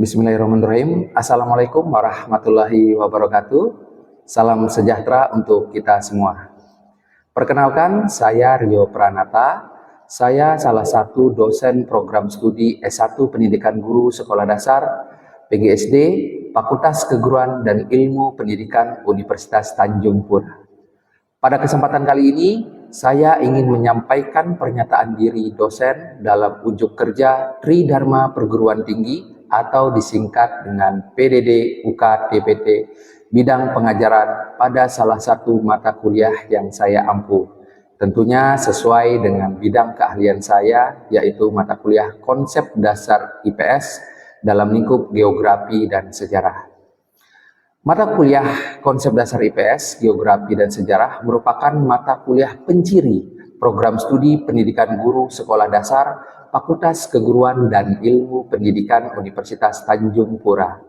Bismillahirrahmanirrahim. Assalamualaikum warahmatullahi wabarakatuh. Salam sejahtera untuk kita semua. Perkenalkan, saya Rio Pranata. Saya salah satu dosen program studi S1 Pendidikan Guru Sekolah Dasar PGSD, Fakultas Keguruan dan Ilmu Pendidikan Universitas Tanjung Pura. Pada kesempatan kali ini, saya ingin menyampaikan pernyataan diri dosen dalam unjuk kerja Tridharma Perguruan Tinggi atau disingkat dengan PDD UK TPT bidang pengajaran pada salah satu mata kuliah yang saya ampu. Tentunya sesuai dengan bidang keahlian saya, yaitu mata kuliah Konsep Dasar IPS dalam lingkup Geografi dan Sejarah. Mata kuliah Konsep Dasar IPS, Geografi dan Sejarah merupakan mata kuliah penciri program studi pendidikan guru sekolah dasar Fakultas Keguruan dan Ilmu Pendidikan Universitas Tanjung Pura.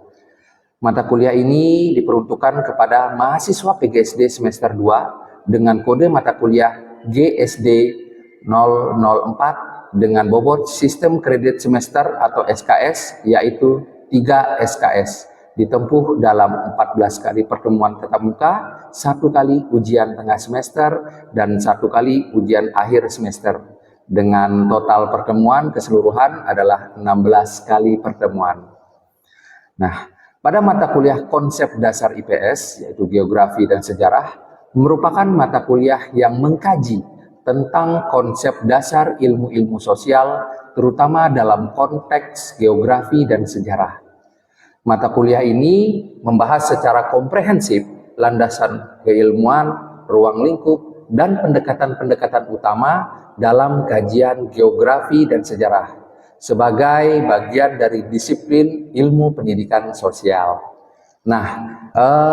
Mata kuliah ini diperuntukkan kepada mahasiswa PGSD semester 2 dengan kode mata kuliah GSD 004 dengan bobot sistem kredit semester atau SKS yaitu 3 SKS. Ditempuh dalam 14 kali pertemuan tatap muka, 1 kali ujian tengah semester, dan 1 kali ujian akhir semester. Dengan total pertemuan keseluruhan adalah 16 kali pertemuan. Nah, pada mata kuliah Konsep Dasar IPS, yaitu Geografi dan Sejarah, merupakan mata kuliah yang mengkaji tentang konsep dasar ilmu-ilmu sosial, terutama dalam konteks geografi dan sejarah. Mata kuliah ini membahas secara komprehensif landasan keilmuan, ruang lingkup, dan pendekatan-pendekatan utama dalam kajian geografi dan sejarah sebagai bagian dari disiplin ilmu pendidikan sosial. Nah,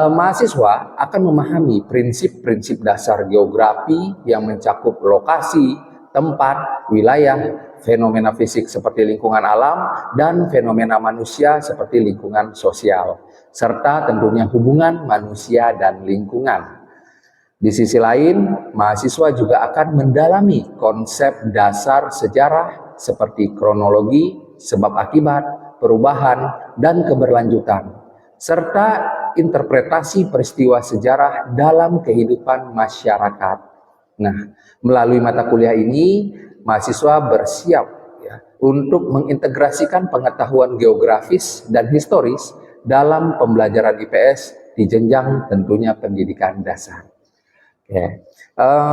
mahasiswa akan memahami prinsip-prinsip dasar geografi yang mencakup lokasi, tempat, wilayah, fenomena fisik seperti lingkungan alam, dan fenomena manusia seperti lingkungan sosial, serta tentunya hubungan manusia dan lingkungan. Di sisi lain, mahasiswa juga akan mendalami konsep dasar sejarah seperti kronologi, sebab akibat, perubahan, dan keberlanjutan, serta interpretasi peristiwa sejarah dalam kehidupan masyarakat. Nah, melalui mata kuliah ini, mahasiswa bersiap untuk mengintegrasikan pengetahuan geografis dan historis dalam pembelajaran IPS di jenjang tentunya pendidikan dasar.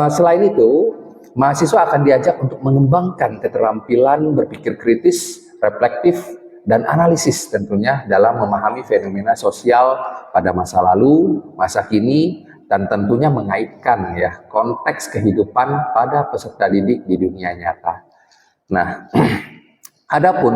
Selain itu, mahasiswa akan diajak untuk mengembangkan keterampilan berpikir kritis, reflektif, dan analisis tentunya dalam memahami fenomena sosial pada masa lalu, masa kini, dan tentunya mengaitkan konteks kehidupan pada peserta didik di dunia nyata. Nah, adapun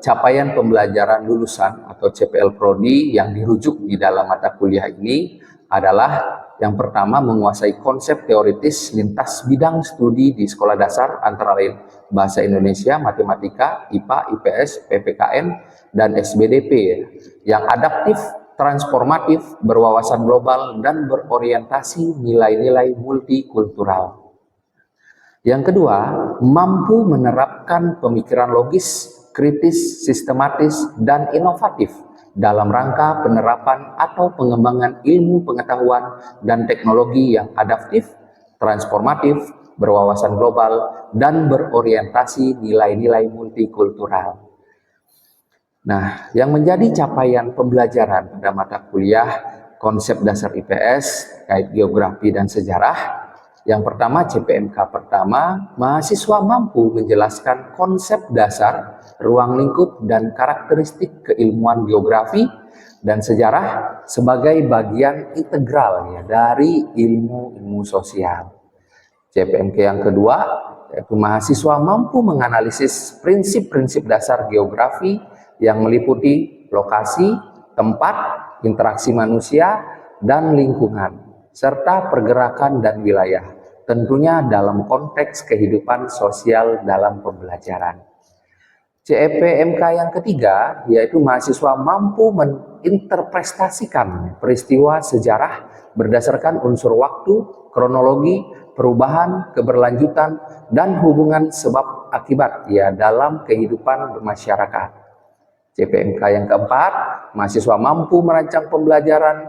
capaian pembelajaran lulusan atau CPL Prodi yang dirujuk di dalam mata kuliah ini adalah yang pertama, menguasai konsep teoritis lintas bidang studi di sekolah dasar antara lain Bahasa Indonesia, Matematika, IPA, IPS, PPKN, dan SBDP yang adaptif, transformatif, berwawasan global, dan berorientasi nilai-nilai multikultural. Yang kedua, mampu menerapkan pemikiran logis, kritis, sistematis, dan inovatif dalam rangka penerapan atau pengembangan ilmu pengetahuan dan teknologi yang adaptif, transformatif, berwawasan global, dan berorientasi nilai-nilai multikultural. Nah, yang menjadi capaian pembelajaran pada mata kuliah Konsep Dasar IPS terkait geografi dan sejarah, yang pertama, CPMK pertama, mahasiswa mampu menjelaskan konsep dasar, ruang lingkup, dan karakteristik keilmuan geografi dan sejarah sebagai bagian integral dari ilmu-ilmu sosial. CPMK yang kedua, yaitu mahasiswa mampu menganalisis prinsip-prinsip dasar geografi yang meliputi lokasi, tempat, interaksi manusia, dan lingkungan, serta pergerakan dan wilayah, tentunya dalam konteks kehidupan sosial dalam pembelajaran. CPMK yang ketiga, yaitu mahasiswa mampu menginterpretasikan peristiwa sejarah berdasarkan unsur waktu, kronologi, perubahan, keberlanjutan, dan hubungan sebab akibat dalam kehidupan bermasyarakat. CPMK yang keempat, mahasiswa mampu merancang pembelajaran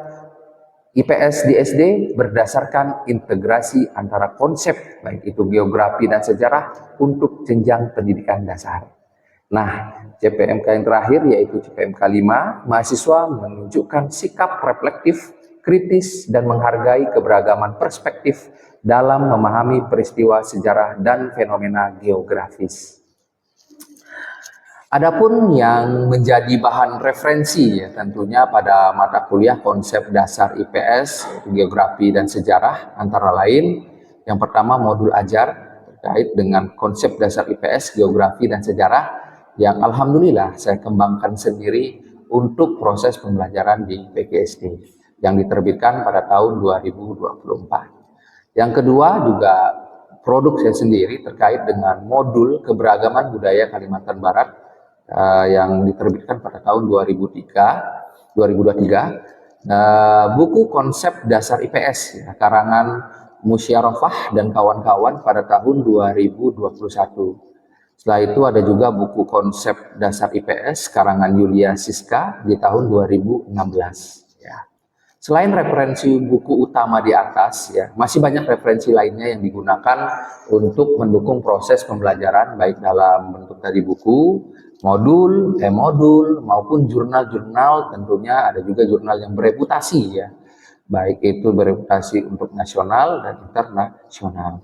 IPS di SD berdasarkan integrasi antara konsep, baik itu geografi dan sejarah untuk jenjang pendidikan dasar. Nah, CPMK yang terakhir yaitu CPMK 5, mahasiswa menunjukkan sikap reflektif, kritis, dan menghargai keberagaman perspektif dalam memahami peristiwa sejarah dan fenomena geografis. Adapun yang menjadi bahan referensi ya tentunya pada mata kuliah konsep dasar IPS, geografi dan sejarah antara lain yang pertama modul ajar terkait dengan konsep dasar IPS, geografi dan sejarah yang alhamdulillah saya kembangkan sendiri untuk proses pembelajaran di PGSD yang diterbitkan pada tahun 2024. Yang kedua juga produk saya sendiri terkait dengan modul keberagaman budaya Kalimantan Barat yang diterbitkan pada tahun 2023, buku konsep dasar IPS ya, karangan Musyarafah dan kawan-kawan pada tahun 2021. Setelah itu ada juga buku konsep dasar IPS karangan Yulia Siska di tahun 2016 ya. Selain referensi buku utama di atas ya, masih banyak referensi lainnya yang digunakan untuk mendukung proses pembelajaran baik dalam bentuk tadi buku, modul, maupun jurnal-jurnal. Tentunya ada juga jurnal yang bereputasi ya, baik itu bereputasi untuk nasional dan internasional.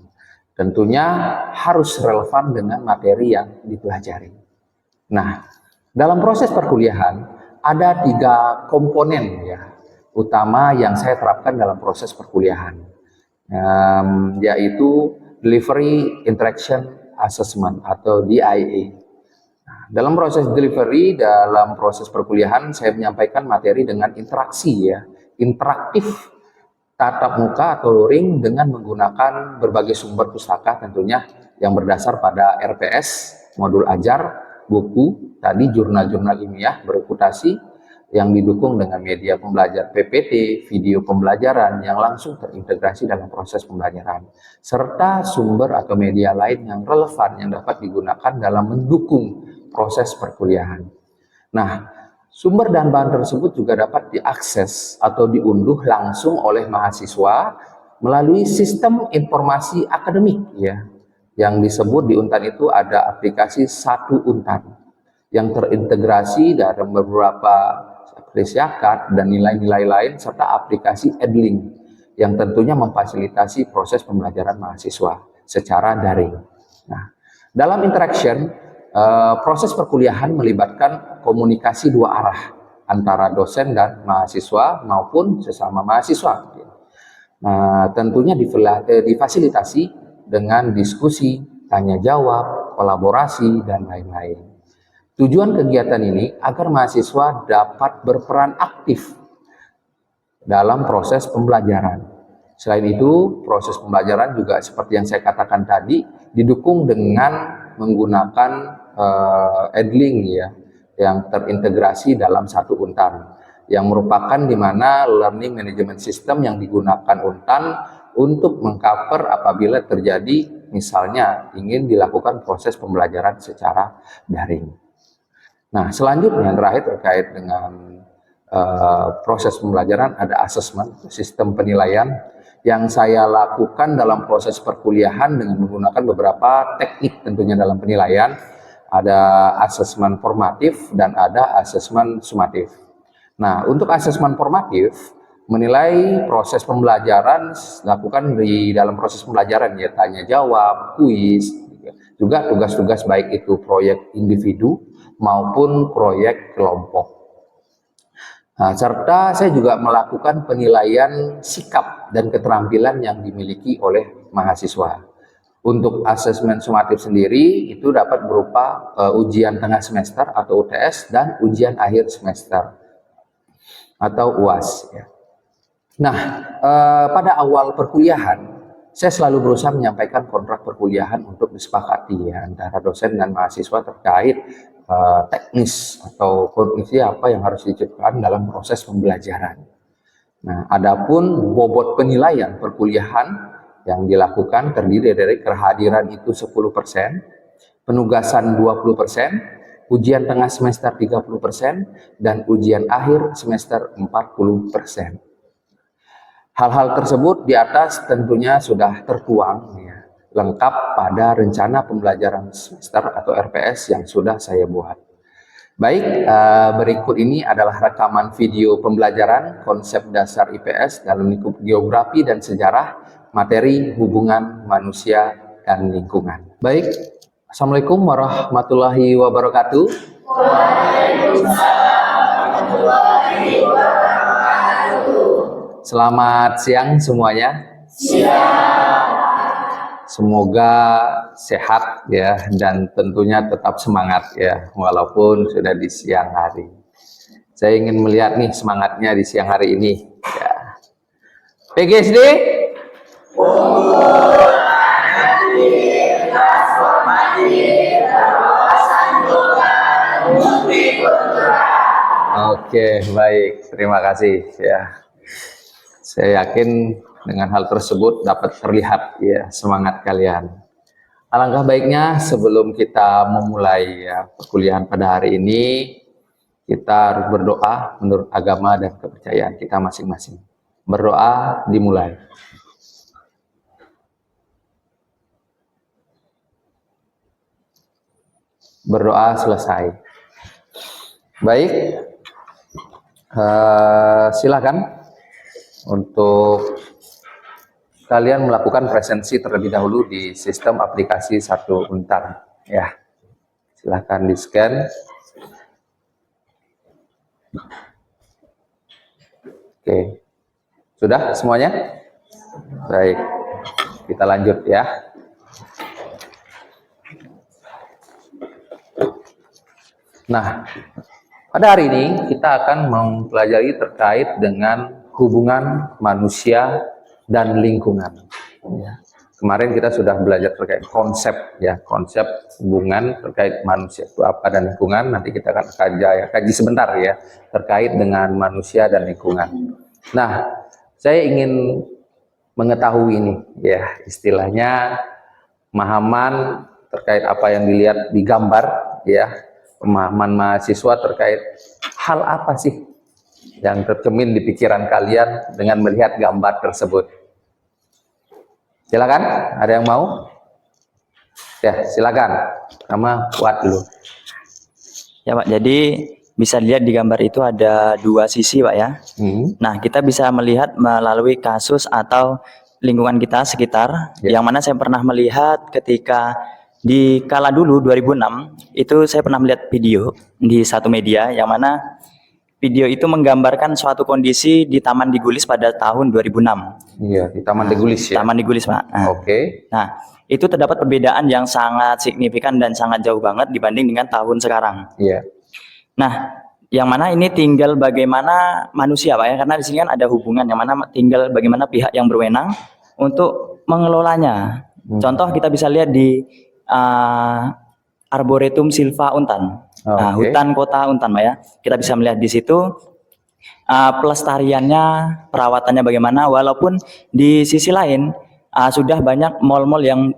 Tentunya harus relevan dengan materi yang dipelajari. Nah, dalam proses perkuliahan ada 3 komponen ya utama yang saya terapkan dalam proses perkuliahan, yaitu Delivery Interaction Assessment atau DIA. Dalam proses delivery, dalam proses perkuliahan, saya menyampaikan materi dengan interaksi ya, interaktif, tatap muka atau luring dengan menggunakan berbagai sumber pustaka tentunya yang berdasar pada RPS, modul ajar, buku, tadi jurnal-jurnal ilmiah bereputasi yang didukung dengan media pembelajar PPT, video pembelajaran yang langsung terintegrasi dalam proses pembelajaran, serta sumber atau media lain yang relevan yang dapat digunakan dalam mendukung proses perkuliahan. Nah, sumber dan bahan tersebut juga dapat diakses atau diunduh langsung oleh mahasiswa melalui sistem informasi akademik ya. Yang disebut di Untan itu ada aplikasi Satu Untan yang terintegrasi dalam beberapa seperti Syakat dan nilai-nilai lain serta aplikasi Edlink yang tentunya memfasilitasi proses pembelajaran mahasiswa secara daring. Nah, dalam interaction proses perkuliahan melibatkan komunikasi 2 arah antara dosen dan mahasiswa maupun sesama mahasiswa. Tentunya difasilitasi dengan diskusi, tanya jawab, kolaborasi, dan lain-lain. Tujuan kegiatan ini agar mahasiswa dapat berperan aktif dalam proses pembelajaran. Selain itu, proses pembelajaran juga seperti yang saya katakan tadi, didukung dengan menggunakan Edlink ya, yang terintegrasi dalam Satu Untan, yang merupakan di mana learning management system yang digunakan Untan untuk mengcover apabila terjadi misalnya ingin dilakukan proses pembelajaran secara daring. Nah, selanjutnya yang terakhir terkait dengan proses pembelajaran ada asesmen, sistem penilaian yang saya lakukan dalam proses perkuliahan dengan menggunakan beberapa teknik tentunya dalam penilaian. Ada asesmen formatif dan ada asesmen sumatif. Nah, untuk asesmen formatif menilai proses pembelajaran dilakukan di dalam proses pembelajaran ya, tanya jawab, kuis, juga tugas-tugas baik itu proyek individu maupun proyek kelompok. Nah, serta saya juga melakukan penilaian sikap dan keterampilan yang dimiliki oleh mahasiswa. Untuk asesmen sumatif sendiri itu dapat berupa ujian tengah semester atau UTS dan ujian akhir semester atau UAS. Ya. Nah, pada awal perkuliahan saya selalu berusaha menyampaikan kontrak perkuliahan untuk disepakati ya, antara dosen dan mahasiswa terkait teknis atau kondisi apa yang harus diciptakan dalam proses pembelajaran. Nah, adapun bobot penilaian perkuliahan yang dilakukan terdiri dari kehadiran itu 10%, penugasan 20%, ujian tengah semester 30%, dan ujian akhir semester 40%. Hal-hal tersebut di atas tentunya sudah tertuang ya, lengkap pada rencana pembelajaran semester atau RPS yang sudah saya buat. Baik, berikut ini adalah rekaman video pembelajaran konsep dasar IPS dalam lingkup geografi dan sejarah, materi hubungan manusia dan lingkungan. Baik, Assalamualaikum warahmatullahi wabarakatuh. Selamat siang semuanya. Semoga sehat ya, dan tentunya tetap semangat ya, walaupun sudah di siang hari. Saya ingin melihat nih semangatnya di siang hari ini ya. PGSD Oke, baik, terima kasih ya. Saya yakin dengan hal tersebut dapat terlihat ya semangat kalian. Alangkah baiknya sebelum kita memulai ya perkuliahan pada hari ini, kita harus berdoa menurut agama dan kepercayaan kita masing-masing. Berdoa dimulai. Berdoa selesai. Baik, silakan untuk kalian melakukan presensi terlebih dahulu di sistem aplikasi 1 Untar ya. Silahkan di scan. Oke, sudah semuanya? Baik, kita lanjut ya. Nah, pada hari ini kita akan mempelajari terkait dengan hubungan manusia dan lingkungan. Ya. Kemarin kita sudah belajar terkait konsep ya, konsep hubungan terkait manusia itu apa dan lingkungan. Nanti kita akan kaji sebentar ya terkait dengan manusia dan lingkungan. Nah, saya ingin mengetahui ini ya, istilahnya pemahaman terkait apa yang dilihat di gambar ya, pemahaman mahasiswa terkait hal apa sih yang tercermin di pikiran kalian dengan melihat gambar tersebut. Silakan, ada yang mau? Ya, silakan. Sama Fuad dulu. Ya Pak, jadi bisa dilihat di gambar itu ada 2 sisi Pak ya. Nah, kita bisa melihat melalui kasus atau lingkungan kita sekitar, yang mana saya pernah melihat ketika di kala dulu 2006, itu saya pernah melihat video di satu media, yang mana video itu menggambarkan suatu kondisi di Taman Digulis pada tahun 2006. Iya, di Taman Digulis ya. Taman Digulis Pak. Oke. Nah, itu terdapat perbedaan yang sangat signifikan dan sangat jauh banget dibanding dengan tahun sekarang. Iya. Nah, yang mana ini tinggal bagaimana manusia Pak ya, karena di sini kan ada hubungan yang mana tinggal bagaimana pihak yang berwenang untuk mengelolanya. Contoh kita bisa lihat di Arboretum Silva Untan, hutan kota Untan Pak ya. Kita bisa melihat di situ pelestariannya, perawatannya bagaimana, walaupun di sisi lain sudah banyak mal-mal yang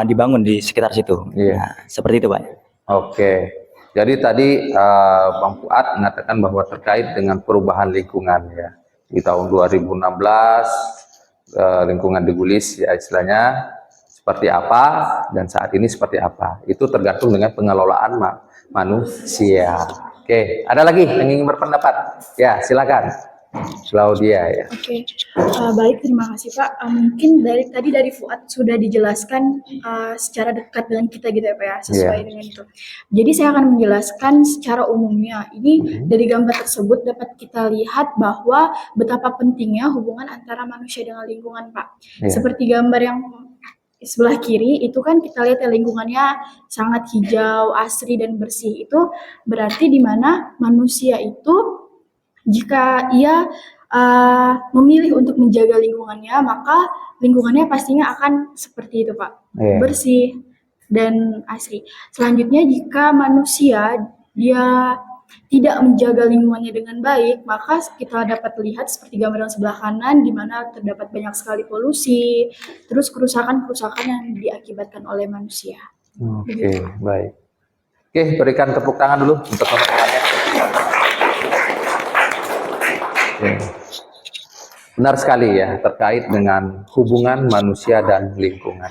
dibangun di sekitar situ. Nah, seperti itu Pak. Oke. Jadi tadi Bang Fuad mengatakan bahwa terkait dengan perubahan lingkungan ya. Di tahun 2016 lingkungan Digulis ya istilahnya seperti apa dan saat ini seperti apa. Itu tergantung dengan pengelolaan manusia. Oke, ada lagi yang ingin berpendapat? Ya, silakan. Claudia ya. Oke, baik, terima kasih Pak. Mungkin dari Fuad sudah dijelaskan secara dekat dengan kita gitu ya Pak ya, sesuai dengan itu. Jadi saya akan menjelaskan secara umumnya. Ini dari gambar tersebut dapat kita lihat bahwa betapa pentingnya hubungan antara manusia dengan lingkungan Pak. Seperti gambar yang sebelah kiri itu kan kita lihat ya, lingkungannya sangat hijau, asri dan bersih. Itu berarti di mana manusia itu jika ia memilih untuk menjaga lingkungannya, maka lingkungannya pastinya akan seperti itu Pak, bersih dan asri. Selanjutnya jika manusia dia tidak menjaga lingkungannya dengan baik, maka kita dapat lihat seperti gambar yang sebelah kanan di mana terdapat banyak sekali polusi, terus kerusakan-kerusakan yang diakibatkan oleh manusia. Oke, baik. Oke, berikan tepuk tangan dulu untuk teman-temannya. Oke. Benar sekali ya, terkait dengan hubungan manusia dan lingkungan.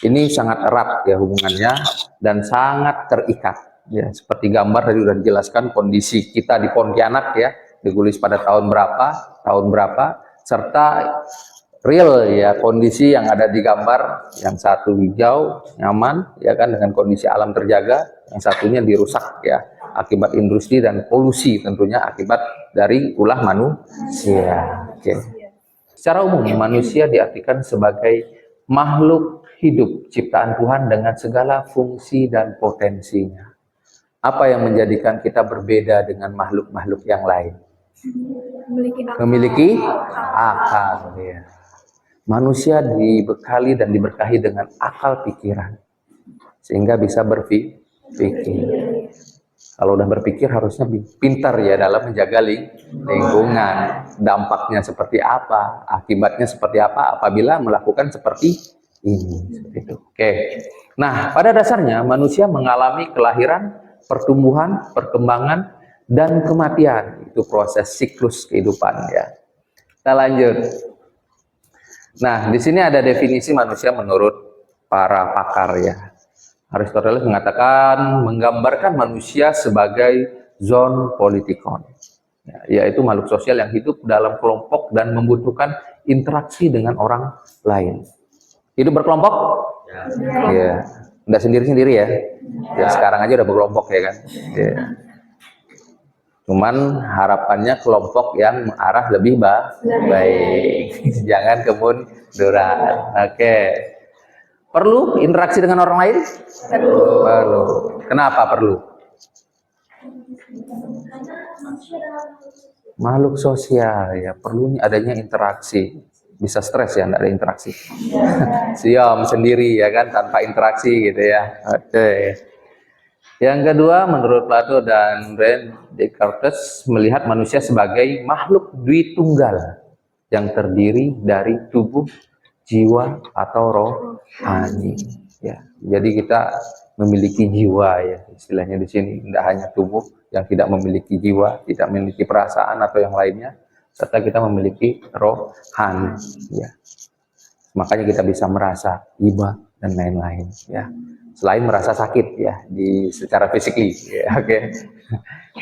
Ini sangat erat ya hubungannya dan sangat terikat. Ya, seperti gambar tadi sudah dijelaskan kondisi kita di Pontianak ya, ditulis pada tahun berapa, serta real ya kondisi yang ada di gambar, yang satu hijau, nyaman ya kan dengan kondisi alam terjaga, yang satunya dirusak ya akibat industri dan polusi tentunya akibat dari ulah manusia. Oke. Secara umum manusia diartikan sebagai makhluk hidup ciptaan Tuhan dengan segala fungsi dan potensinya. Apa yang menjadikan kita berbeda dengan makhluk-makhluk yang lain? Memiliki akal ya. Manusia dibekali dan diberkahi dengan akal pikiran sehingga bisa berpikir. Kalau udah berpikir harusnya pintar ya dalam menjaga lingkungan. Dampaknya seperti apa, akibatnya seperti apa apabila melakukan seperti ini. Seperti itu. Oke. Nah, pada dasarnya manusia mengalami kelahiran, pertumbuhan, perkembangan, dan kematian. Itu proses siklus kehidupan ya. Kita lanjut. Nah, di sini ada definisi manusia menurut para pakar ya. Aristoteles mengatakan menggambarkan manusia sebagai zoon politikon, ya, yaitu makhluk sosial yang hidup dalam kelompok dan membutuhkan interaksi dengan orang lain. Hidup berkelompok? Ya, nggak sendiri-sendiri ya. Ya. Sekarang aja udah berkelompok ya kan. Ya. Cuman harapannya kelompok yang mengarah lebih baik, jangan kemunduran. Oke. Perlu interaksi dengan orang lain? Perlu. Kenapa perlu? Makhluk sosial ya, perlu adanya interaksi. Bisa stres ya, enggak ada interaksi. Siam sendiri ya kan, tanpa interaksi gitu ya. Oke. Yang kedua, menurut Plato dan Rene Descartes melihat manusia sebagai makhluk dwitunggal yang terdiri dari tubuh, jiwa atau rohani ya. Jadi kita memiliki jiwa ya istilahnya di sini, tidak hanya tubuh yang tidak memiliki jiwa, tidak memiliki perasaan atau yang lainnya, serta kita memiliki rohani ya. Makanya kita bisa merasa iba dan lain-lain ya. Selain merasa sakit ya di secara fisikly ya, oke.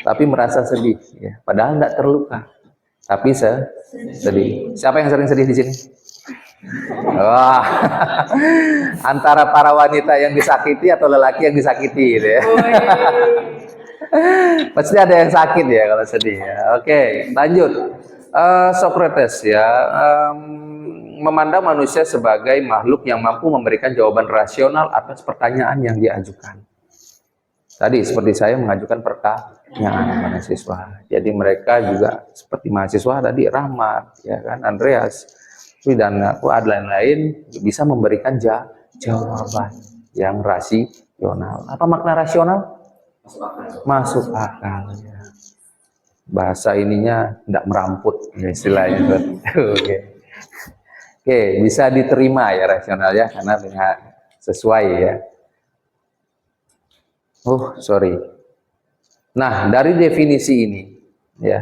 Tapi merasa sedih ya, padahal tidak terluka. Tapi sedih. Siapa yang sering sedih di sini? Wah, antara para wanita yang disakiti atau lelaki yang disakiti gitu ya. Pasti ada yang sakit ya kalau sedih ya. Oke, lanjut. Socrates ya memandang manusia sebagai makhluk yang mampu memberikan jawaban rasional atas pertanyaan yang diajukan. Tadi seperti saya mengajukan pertanyaan mahasiswa. Jadi mereka juga seperti mahasiswa tadi Rahmat ya kan, Andreas dan aku lain-lain bisa memberikan jawaban yang rasional. Apa makna rasional? Masuk akal ya. Bahasa ininya tidak meramput ya istilahnya. Oke, bisa diterima ya rasional ya karena dengan sesuai ya. Sorry. Nah, dari definisi ini ya.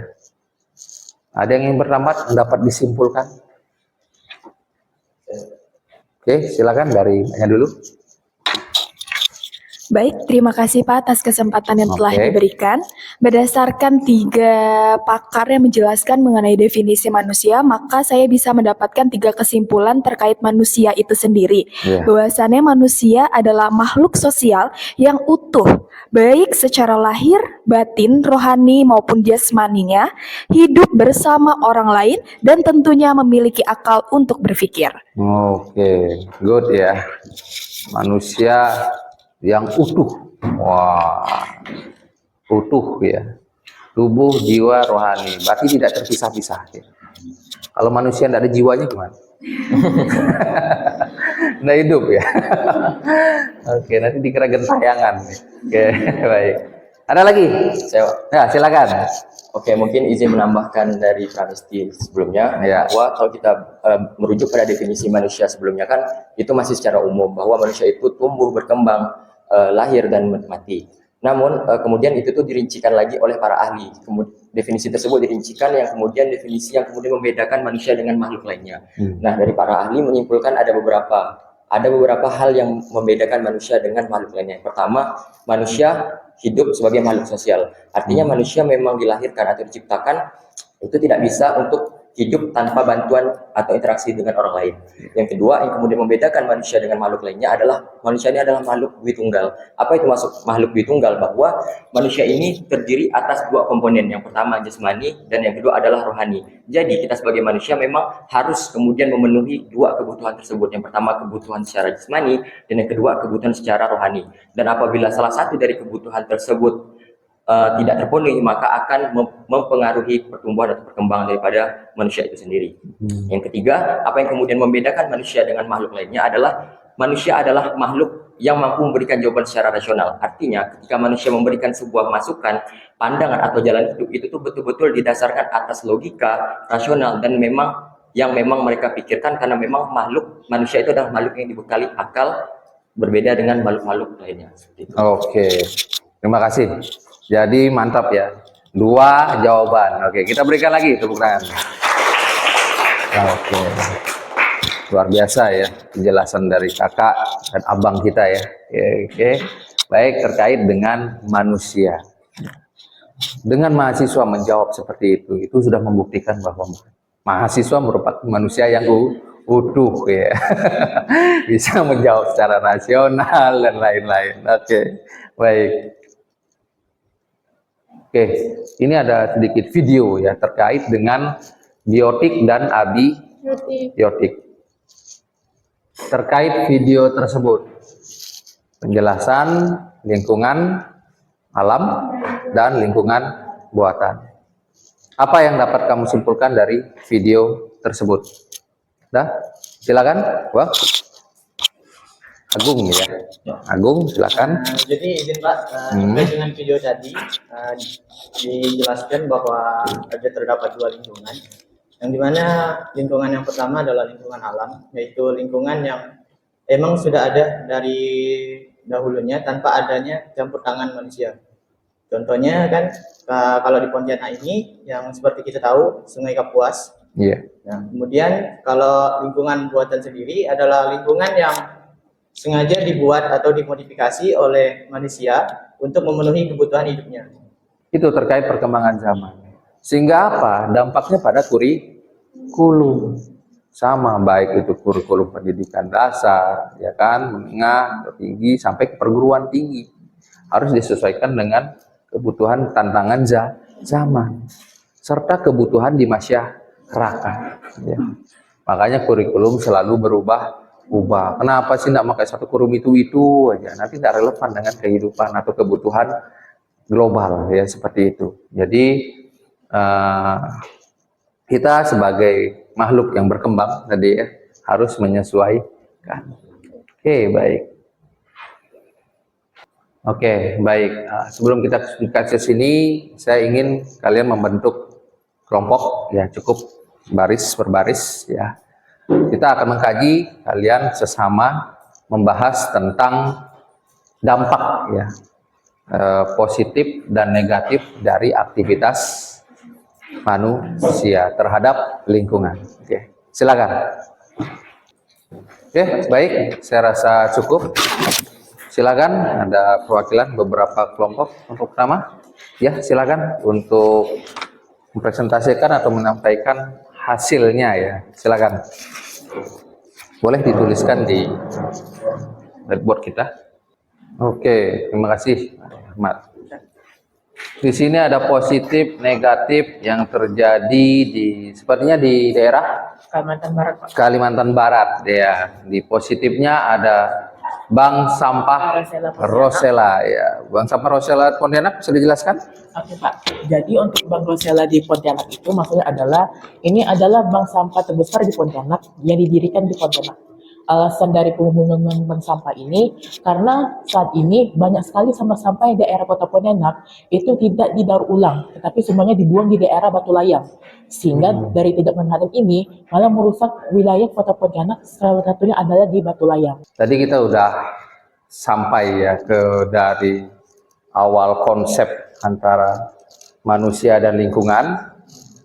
Ada yang bertambat dapat disimpulkan? Oke, silakan dari Anya dulu. Baik, terima kasih Pak atas kesempatan yang telah diberikan. Berdasarkan 3 pakar yang menjelaskan mengenai definisi manusia, maka saya bisa mendapatkan 3 kesimpulan terkait manusia itu sendiri. Bahwasannya manusia adalah makhluk sosial yang utuh, baik secara lahir, batin, rohani maupun jasmaninya, hidup bersama orang lain, dan tentunya memiliki akal untuk berpikir. Oke, good ya. Manusia yang utuh. Wah, utuh ya. Tubuh, jiwa, rohani. Berarti tidak terpisah-pisah. Ya. Kalau manusia tidak ada jiwanya gimana? Nggak hidup ya. Oke, nanti dikira gentayangan. Oke, baik. Ada lagi? Ya, silakan. Oke, mungkin izin menambahkan dari Pramesti sebelumnya ya. Bahwa kalau kita merujuk pada definisi manusia sebelumnya kan itu masih secara umum bahwa manusia itu tumbuh berkembang lahir dan mati. Namun kemudian itu tuh dirincikan lagi oleh para ahli. Definisi tersebut dirincikan yang kemudian definisi yang kemudian membedakan manusia dengan makhluk lainnya. Nah, dari para ahli menyimpulkan ada beberapa hal yang membedakan manusia dengan makhluk lainnya. Yang pertama, manusia hidup sebagai makhluk sosial. Artinya manusia memang dilahirkan atau diciptakan itu tidak bisa untuk hidup tanpa bantuan atau interaksi dengan orang lain. Yang kedua, yang kemudian membedakan manusia dengan makhluk lainnya adalah manusia ini adalah makhluk Dwitunggal. Apa itu masuk makhluk Dwitunggal? Bahwa manusia ini terdiri atas dua komponen. Yang pertama jasmani dan yang kedua adalah rohani. Jadi kita sebagai manusia memang harus kemudian memenuhi dua kebutuhan tersebut. Yang pertama kebutuhan secara jasmani dan yang kedua kebutuhan secara rohani. Dan apabila salah satu dari kebutuhan tersebut tidak terpenuhi, maka akan mempengaruhi pertumbuhan atau perkembangan daripada manusia itu sendiri. Yang ketiga, apa yang kemudian membedakan manusia dengan makhluk lainnya adalah manusia adalah makhluk yang mampu memberikan jawaban secara rasional. Artinya, ketika manusia memberikan sebuah masukan, pandangan atau jalan hidup itu tuh betul-betul didasarkan atas logika, rasional, dan memang mereka pikirkan, karena memang manusia itu adalah makhluk yang dibekali akal, berbeda dengan makhluk-makhluk lainnya. Oke, terima kasih. Jadi mantap ya, 2 jawaban. Oke, kita berikan lagi tepuk tangan. Oke, luar biasa ya penjelasan dari kakak dan abang kita ya. Oke, baik, terkait dengan manusia. Dengan mahasiswa menjawab seperti itu sudah membuktikan bahwa mahasiswa merupakan manusia yang utuh ya. Bisa menjawab secara rasional dan lain-lain. Oke, baik. Oke, ini ada sedikit video ya terkait dengan biotik dan abiotik. Terkait video tersebut, penjelasan lingkungan alam dan lingkungan buatan. Apa yang dapat kamu simpulkan dari video tersebut? Dah, silakan. Wah, Agung ya. Agung, silakan. Jadi izin Pak, terkait dengan video tadi dijelaskan bahwa ada terdapat 2 lingkungan, yang dimana lingkungan yang pertama adalah lingkungan alam, yaitu lingkungan yang emang sudah ada dari dahulunya tanpa adanya campur tangan manusia. Contohnya kan kalau di Pontianak ini yang seperti kita tahu Sungai Kapuas. Iya. Nah, kemudian kalau lingkungan buatan sendiri adalah lingkungan yang sengaja dibuat atau dimodifikasi oleh manusia untuk memenuhi kebutuhan hidupnya. Itu terkait perkembangan zaman. Sehingga apa? Dampaknya pada kurikulum. Sama, baik itu kurikulum pendidikan dasar, ya kan, menengah, tinggi, sampai ke perguruan tinggi. Harus disesuaikan dengan kebutuhan tantangan zaman. Serta kebutuhan di masyarakat. Ya. Makanya kurikulum selalu berubah. Kenapa sih tidak pakai satu kurikulum itu aja? Nanti tidak relevan dengan kehidupan atau kebutuhan global ya, seperti itu. Jadi kita sebagai makhluk yang berkembang tadi ya harus menyesuaikan. Oke, baik. Oke, baik. Sebelum kita ke sini, saya ingin kalian membentuk kelompok ya, cukup baris per baris ya. Kita akan mengkaji kalian sesama membahas tentang dampak ya, positif dan negatif dari aktivitas manusia terhadap lingkungan. Oke, silakan. Oke, baik, saya rasa cukup. Silakan, ada perwakilan beberapa kelompok untuk pertama. Ya, silakan untuk mempresentasikan atau menyampaikan hasilnya ya, silakan. Boleh dituliskan di whiteboard kita. Oke, terima kasih, Ahmad. Di sini ada positif, negatif yang terjadi sepertinya di daerah Kalimantan Barat, Pak. Kalimantan Barat ya. Di positifnya ada Bank Sampah Rosela ya. Bank Sampah Rosela Pontianak, bisa dijelaskan? Oke Pak, jadi untuk Bank Rosela di Pontianak itu maksudnya adalah ini adalah bank sampah terbesar di Pontianak yang didirikan di Pontianak. Alasan dari pembangunan bank sampah ini karena saat ini banyak sekali sampah-sampah di daerah Kota Pontianak itu tidak didaur ulang, tetapi semuanya dibuang di daerah Batu Layang. Sehingga dari tidak menghadap ini malah merusak wilayah Kota Pontianak, salah satunya adalah di Batu Layang. Tadi kita udah sampai ya ke dari awal konsep antara manusia dan lingkungan.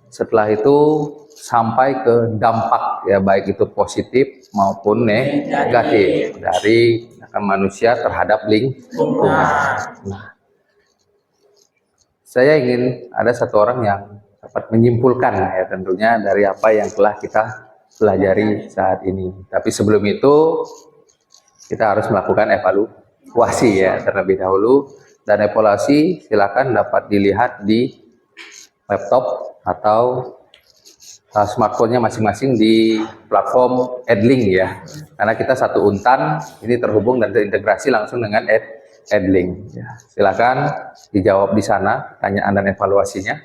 Setelah itu sampai ke dampak ya, baik itu positif maupun negatif dari manusia terhadap lingkungan. Nah, saya ingin ada satu orang yang dapat menyimpulkan ya tentunya dari apa yang telah kita pelajari saat ini. Tapi sebelum itu kita harus melakukan evaluasi ya terlebih dahulu, dan evaluasi silakan dapat dilihat di laptop atau smartphone-nya masing-masing di platform Edlink ya, karena kita satu untan ini terhubung dan terintegrasi langsung dengan Edlink ya. Silakan dijawab di sana pertanyaan dan evaluasinya.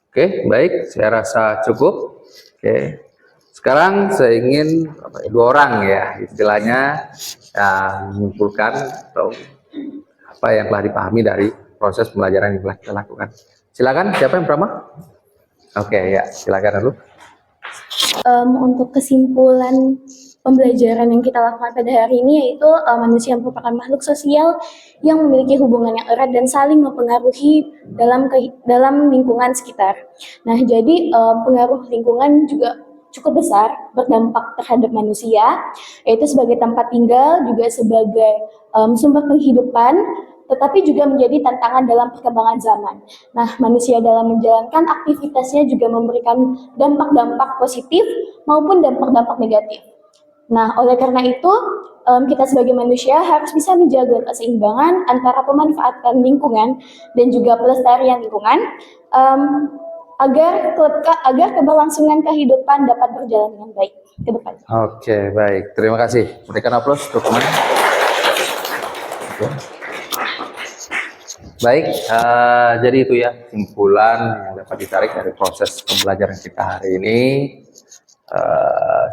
Oke, baik, saya rasa cukup. Oke, sekarang saya ingin dua orang ya istilahnya menyimpulkan atau apa yang telah dipahami dari proses pembelajaran yang telah kita lakukan. Silakan, siapa yang pertama? Oke, ya, silakan dulu. Untuk kesimpulan pembelajaran yang kita lakukan pada hari ini yaitu manusia merupakan makhluk sosial yang memiliki hubungan yang erat dan saling mempengaruhi dalam lingkungan sekitar. Nah, jadi pengaruh lingkungan juga cukup besar berdampak terhadap manusia, yaitu sebagai tempat tinggal, juga sebagai sumber penghidupan, tetapi juga menjadi tantangan dalam perkembangan zaman. Nah, manusia dalam menjalankan aktivitasnya juga memberikan dampak-dampak positif maupun dampak-dampak negatif. Nah, oleh karena itu, kita sebagai manusia harus bisa menjaga keseimbangan antara pemanfaatan lingkungan dan juga pelestarian lingkungan, agar keberlangsungan kehidupan dapat berjalan dengan baik ke depan. Oke, baik. Terima kasih. Berikan aplaus untuk teman. Baik, jadi itu ya kesimpulan yang dapat ditarik dari proses pembelajaran kita hari ini.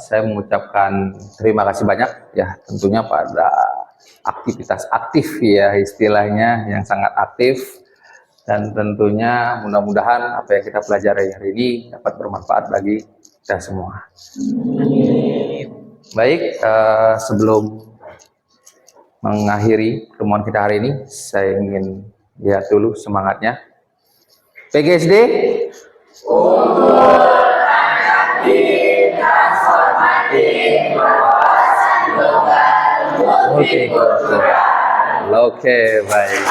Saya mengucapkan terima kasih banyak ya tentunya pada aktivitas aktif ya istilahnya yang sangat aktif, dan tentunya mudah-mudahan apa yang kita pelajari hari ini dapat bermanfaat bagi kita semua. Baik, sebelum mengakhiri pertemuan kita hari ini, saya ingin lihat dulu semangatnya. PGSD Oke, baik.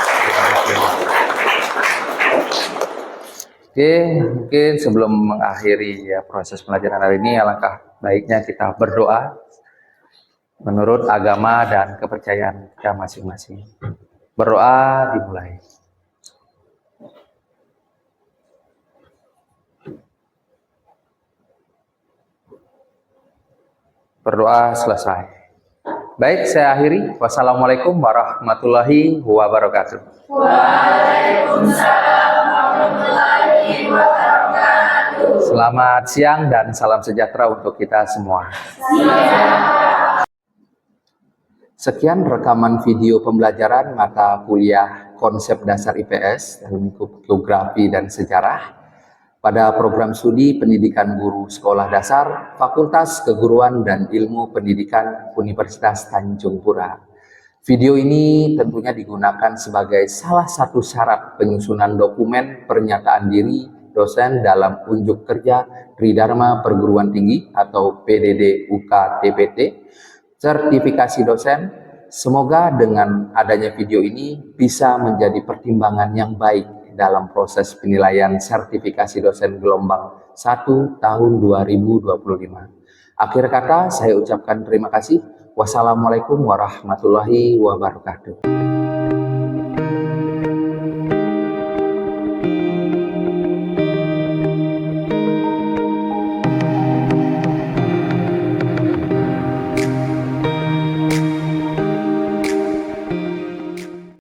Oke, mungkin sebelum mengakhiri ya proses pelajaran hari ini, alangkah baiknya kita berdoa menurut agama dan kepercayaan kita masing-masing. Berdoa dimulai. Berdoa selesai. Baik, saya akhiri. Wassalamualaikum warahmatullahi wabarakatuh. Waalaikumsalam warahmatullahi wabarakatuh. Selamat siang dan salam sejahtera untuk kita semua. Sekian rekaman video pembelajaran mata kuliah konsep dasar IPS dan lingkup geografi dan sejarah pada program studi pendidikan guru sekolah dasar Fakultas Keguruan dan Ilmu Pendidikan Universitas Tanjung Pura. Video ini tentunya digunakan sebagai salah satu syarat penyusunan dokumen pernyataan diri dosen dalam unjuk kerja Tridharma Perguruan Tinggi atau PDD UKTPT, sertifikasi dosen. Semoga dengan adanya video ini bisa menjadi pertimbangan yang baik dalam proses penilaian sertifikasi dosen gelombang 1 tahun 2025. Akhir kata saya ucapkan terima kasih. Wassalamualaikum warahmatullahi wabarakatuh.